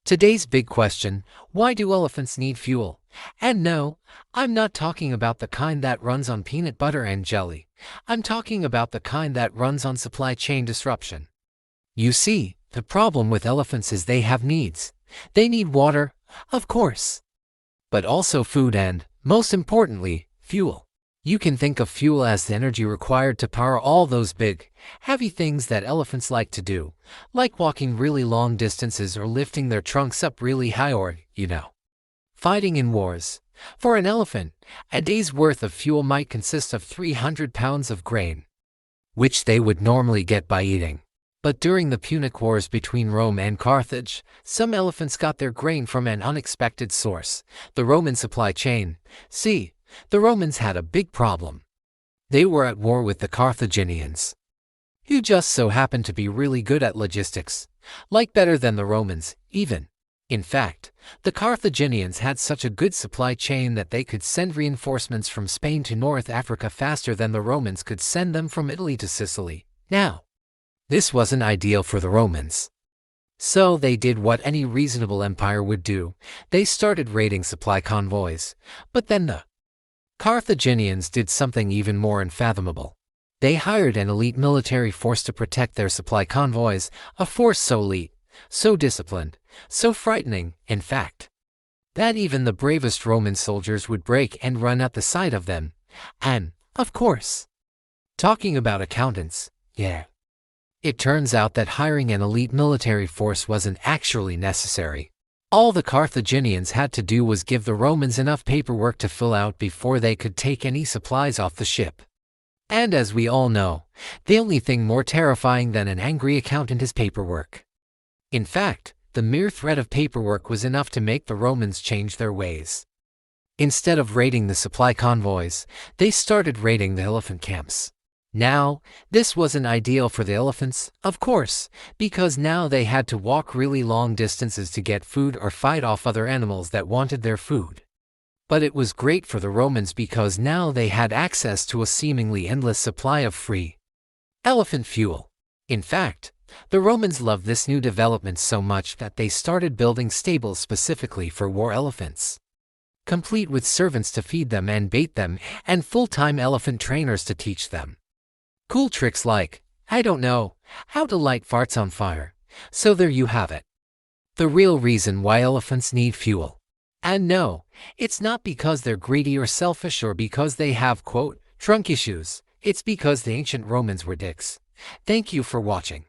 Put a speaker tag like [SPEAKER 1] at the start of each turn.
[SPEAKER 1] Today's big question, why do elephants need fuel? And no, I'm not talking about the kind that runs on peanut butter and jelly. I'm talking about the kind that runs on supply chain disruption. You see, the problem with elephants is they have needs. They need water, of course, but also food and, most importantly, fuel. You can think of fuel as the energy required to power all those big, heavy things that elephants like to do, like walking really long distances or lifting their trunks up really high or, fighting in wars. For an elephant, a day's worth of fuel might consist of 300 pounds of grain, which they would normally get by eating. But during the Punic Wars between Rome and Carthage, some elephants got their grain from an unexpected source, the Roman supply chain. See, the Romans had a big problem. They were at war with the Carthaginians, who just so happened to be really good at logistics, like better than the Romans, even. In fact, the Carthaginians had such a good supply chain that they could send reinforcements from Spain to North Africa faster than the Romans could send them from Italy to Sicily. Now, this wasn't ideal for the Romans. So they did what any reasonable empire would do. They started raiding supply convoys. But then the Carthaginians did something even more unfathomable. They hired an elite military force to protect their supply convoys, a force so elite, so disciplined, so frightening, in fact, that even the bravest Roman soldiers would break and run at the sight of them. And, of course, talking about accountants, it turns out that hiring an elite military force wasn't actually necessary. All the Carthaginians had to do was give the Romans enough paperwork to fill out before they could take any supplies off the ship. And as we all know, the only thing more terrifying than an angry accountant is paperwork. In fact, the mere threat of paperwork was enough to make the Romans change their ways. Instead of raiding the supply convoys, they started raiding the elephant camps. Now, this wasn't ideal for the elephants, of course, because now they had to walk really long distances to get food or fight off other animals that wanted their food. But it was great for the Romans because now they had access to a seemingly endless supply of free elephant fuel. In fact, the Romans loved this new development so much that they started building stables specifically for war elephants, complete with servants to feed them and bait them, and full-time elephant trainers to teach them cool tricks like, I don't know, how to light farts on fire. So there you have it. The real reason why elephants need fuel. And no, it's not because they're greedy or selfish or because they have, quote, trunk issues. It's because the ancient Romans were dicks. Thank you for watching.